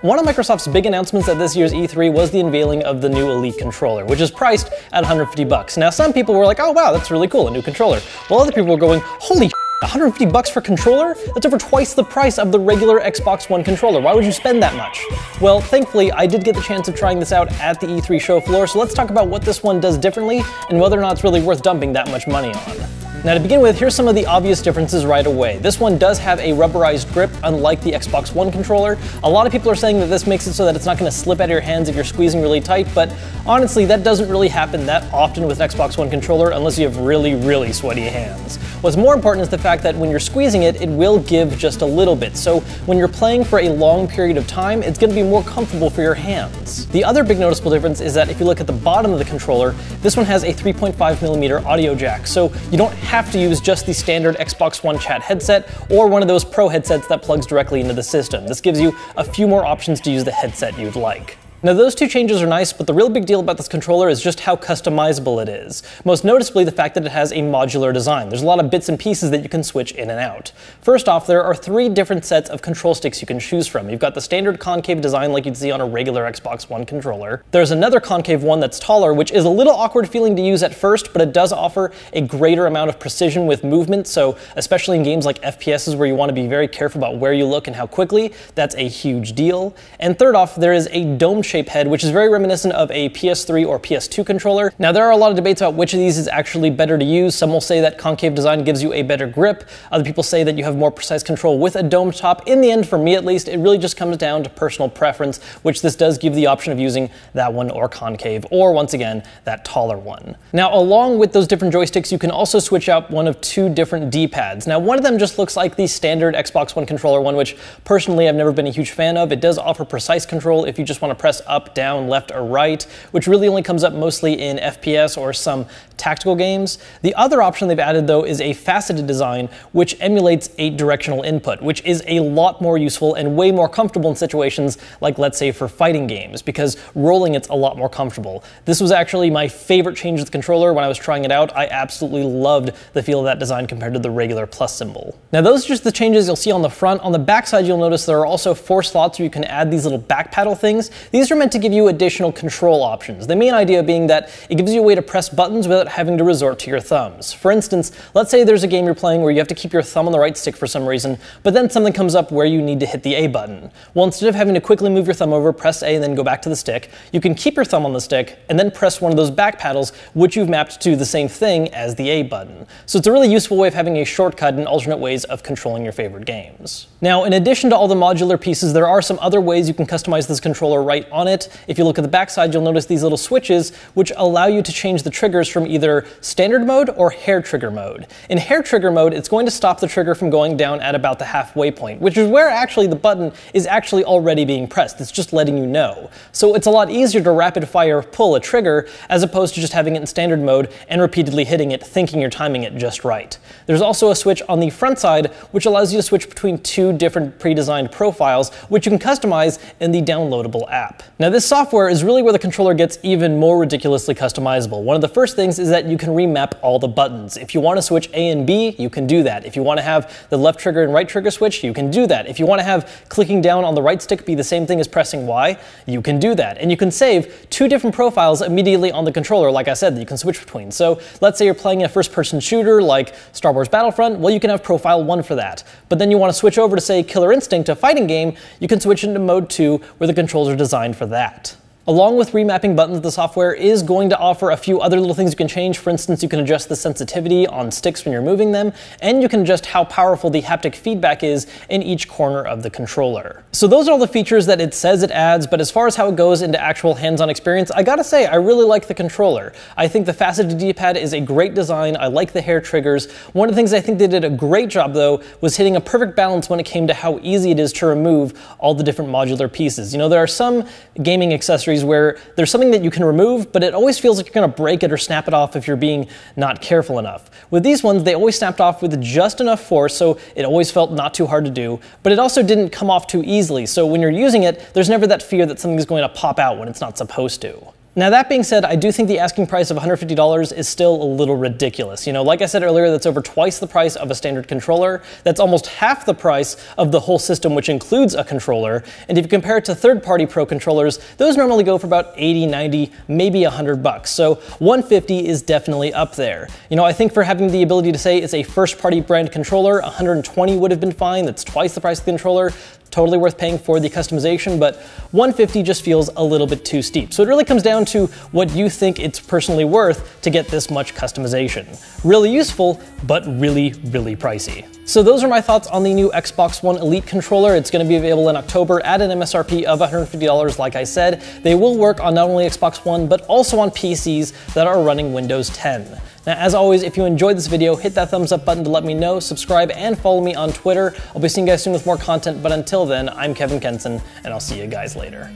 One of Microsoft's big announcements at this year's E3 was the unveiling of the new Elite controller, which is priced at $150. Now, some people were like, oh wow, that's really cool, a new controller. While other people were going, holy $150 for a controller? That's over twice the price of the regular Xbox One controller. Why would you spend that much? Well, thankfully, I did get the chance of trying this out at the E3 show floor, so let's talk about what this one does differently and whether or not it's really worth dumping that much money on. Now, to begin with, here's some of the obvious differences right away. This one does have a rubberized grip, unlike the Xbox One controller. A lot of people are saying that this makes it so that it's not going to slip out of your hands if you're squeezing really tight, but honestly, that doesn't really happen that often with an Xbox One controller unless you have really, really sweaty hands. What's more important is the fact that when you're squeezing it, it will give just a little bit. So when you're playing for a long period of time, it's going to be more comfortable for your hands. The other big noticeable difference is that if you look at the bottom of the controller, this one has a 3.5mm audio jack, so you don't have to use just the standard Xbox One chat headset or one of those Pro headsets that plugs directly into the system. This gives you a few more options to use the headset you'd like. Now, those two changes are nice, but the real big deal about this controller is just how customizable it is. Most noticeably, the fact that it has a modular design. There's a lot of bits and pieces that you can switch in and out. First off, there are 3 different sets of control sticks you can choose from. You've got the standard concave design like you'd see on a regular Xbox One controller. There's another concave one that's taller, which is a little awkward feeling to use at first, but it does offer a greater amount of precision with movement, so especially in games like FPSs where you want to be very careful about where you look and how quickly, that's a huge deal. And third off, there is a dome-shaped head, which is very reminiscent of a PS3 or PS2 controller. Now, there are a lot of debates about which of these is actually better to use. Some will say that concave design gives you a better grip. Other people say that you have more precise control with a dome top. In the end, for me at least, it really just comes down to personal preference, which this does give the option of using that one or concave, or once again, that taller one. Now, along with those different joysticks, you can also switch out one of 2 different D-pads. Now, one of them just looks like the standard Xbox One controller one, which personally I've never been a huge fan of. It does offer precise control if you just want to press up, down, left, or right, which really only comes up mostly in FPS or some tactical games. The other option they've added, though, is a faceted design, which emulates 8-directional input, which is a lot more useful and way more comfortable in situations like, let's say, for fighting games, because rolling it's a lot more comfortable. This was actually my favorite change to the controller when I was trying it out. I absolutely loved the feel of that design compared to the regular plus symbol. Now, those are just the changes you'll see on the front. On the back side, you'll notice there are also 4 slots where you can add these little back paddle things. These are meant to give you additional control options. The main idea being that it gives you a way to press buttons without having to resort to your thumbs. For instance, let's say there's a game you're playing where you have to keep your thumb on the right stick for some reason, but then something comes up where you need to hit the A button. Well, instead of having to quickly move your thumb over, press A and then go back to the stick, you can keep your thumb on the stick and then press one of those back paddles, which you've mapped to the same thing as the A button. So it's a really useful way of having a shortcut and alternate ways of controlling your favorite games. Now, in addition to all the modular pieces, there are some other ways you can customize this controller right on it. If you look at the back side, you'll notice these little switches which allow you to change the triggers from either standard mode or hair trigger mode. In hair trigger mode, it's going to stop the trigger from going down at about the halfway point, which is where actually the button is actually already being pressed. It's just letting you know. So it's a lot easier to rapid fire pull a trigger as opposed to just having it in standard mode and repeatedly hitting it, thinking you're timing it just right. There's also a switch on the front side which allows you to switch between 2 different pre-designed profiles, which you can customize in the downloadable app. Now, this software is really where the controller gets even more ridiculously customizable. One of the first things is that you can remap all the buttons. If you want to switch A and B, you can do that. If you want to have the left trigger and right trigger switch, you can do that. If you want to have clicking down on the right stick be the same thing as pressing Y, you can do that. And you can save 2 different profiles immediately on the controller, like I said, that you can switch between. So let's say you're playing a first-person shooter like Star Wars Battlefront, well, you can have profile 1 for that. But then you want to switch over to, say, Killer Instinct, a fighting game, you can switch into mode 2 where the controls are designed for that. Along with remapping buttons, the software is going to offer a few other little things you can change. For instance, you can adjust the sensitivity on sticks when you're moving them, and you can adjust how powerful the haptic feedback is in each corner of the controller. So those are all the features that it says it adds, but as far as how it goes into actual hands-on experience, I gotta say, I really like the controller. I think the faceted D-pad is a great design. I like the hair triggers. One of the things I think they did a great job, though, was hitting a perfect balance when it came to how easy it is to remove all the different modular pieces. You know, there are some gaming accessories where there's something that you can remove, but it always feels like you're gonna break it or snap it off if you're being not careful enough. With these ones, they always snapped off with just enough force, so it always felt not too hard to do, but it also didn't come off too easily, so when you're using it, there's never that fear that something's going to pop out when it's not supposed to. Now that being said, I do think the asking price of $150 is still a little ridiculous. You know, like I said earlier, that's over twice the price of a standard controller. That's almost half the price of the whole system, which includes a controller. And if you compare it to third-party Pro controllers, those normally go for about 80, 90, maybe $100. So $150 is definitely up there. You know, I think for having the ability to say it's a first-party brand controller, $120 would have been fine. That's twice the price of the controller. Totally worth paying for the customization, but $150 just feels a little bit too steep. So it really comes down to what you think it's personally worth to get this much customization. Really useful, but really, really pricey. So those are my thoughts on the new Xbox One Elite controller. It's going to be available in October at an MSRP of $150, like I said. They will work on not only Xbox One, but also on PCs that are running Windows 10. Now, as always, if you enjoyed this video, hit that thumbs up button to let me know, subscribe, and follow me on Twitter. I'll be seeing you guys soon with more content, but until then, I'm Kevin Kenson, and I'll see you guys later.